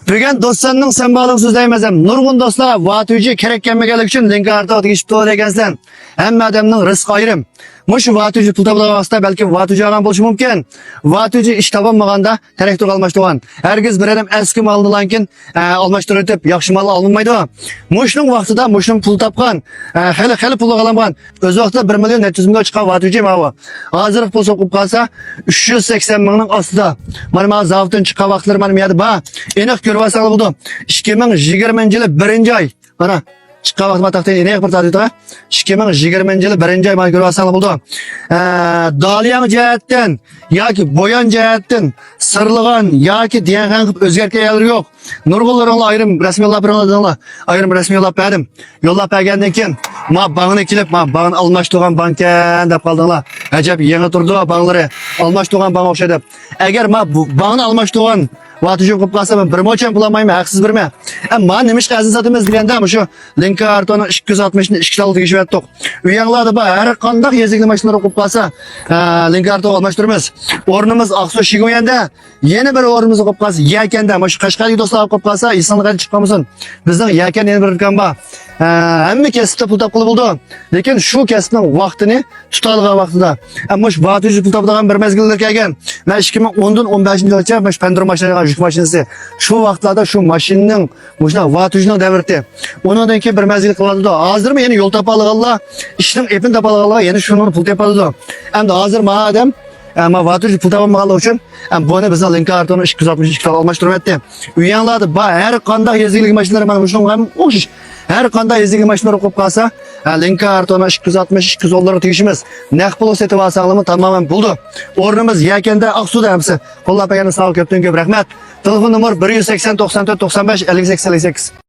Bugun do'stlarning sembolini so'zlaymasam, nurg'un do'stlar vatüji kerak kelmaganlik uchun link ortiga tegishib to'g'ri ekansan. Hamma odamning rizqi ayrim. Mush vatüji pul topadigan vaqtda balki vatüji ham bo'lishi mumkin. Vatüji ish topolmaganda traktor almashtirgan. Hargiz bir odam eski maldan keyin almashtirib o'tib, yaxshi mal olmaydi. Mushning vaqtida mushning pul topgan, hali pul olgan. O'z vaqtida 1 million 400 ming chiqqan vatüji mava. Hozir pul so'qib qolsa 380 mingning ostida. Mana zavoddan chiqqan vaqtlar mana bu yerda bor. Aniq ko'rvasangiz bo'ldi. 2020-yil 1-oy. Mana chiqqan vaqt mataqdan aniq bir tarixda 2020-yil 1-oy mana ko'rvasangiz bo'ldi. Daliyan jihatdan yoki bo'yon jihatdan sirlig'an yoki degan qilib o'zgartganlar yo'q. Nurg'unlarning ayrim rasmiy yo'llab beriladilar. Ayrim rasmiy yo'llab berdim. Yo'llab bergandan keyin ma bag'ni kelib, ma bag'ni almashtirgan bankan deb qoldinglar. Ajab yangi turdi bag'lari almashtirgan bang o'xshaydi. Agar ma bu bag'ni almashtirgan vatüji qilib qolsa men bir mo'cham pul olmayman, haqsiz birman. Ammo nima ish qazin sotamiz deganda shu link kartoni 260 ni 2 kilo tegishib yotdik. Uyanglarda bor har qanday yezikli mashinalar qilib qolsa, link kartoni almashtiramiz. O'rnimiz Aqsu Shigoyanda, yana bir o'rnimiz qilib qolsa, Yakanda, shu Qashqarlik do'stlar qilib qolsa, insonlarga chiqqanmisin. Bizning Yakan yana bir kan bor. Hamma kasbda pul topqili bo'ldi. Lekin shu kasbning vaqtini tutalgan vaqtida, ammo shu vatüji pul topadigan bir mezgillar kelgan. Men 2010 dan 15-yilgacha mana pandur mashinasi, yuk mashinasi shu vaqtlarda shu mashinaning o'sha vatüjining davrida. Undan keyin bir mezgil qiladi. Hozirmi yana yo'l topalganlar, ishning epini topalganlar yana shuni pul topadi. Endi hozir madam ama vatüji pul topolmaganlar uchun buni bizning link kartoni 262 kilo almashtiryapti. Uyanglarda bor har qanday yezikli mashinalar mana shunga ham o'xshash. Her qanday yezikli mashinalar qo'yib qolsa, link kartoni 260-200 dollar tegishimiz. Naqd pul setib olsaqlimi tamamen bo'ldi. O'rnimiz Yakanda, Aqsuda hamsi. Qo'llab berganingiz uchun ko'pdan ko'p rahmat. Telefon nomer 180 94 95 58 58.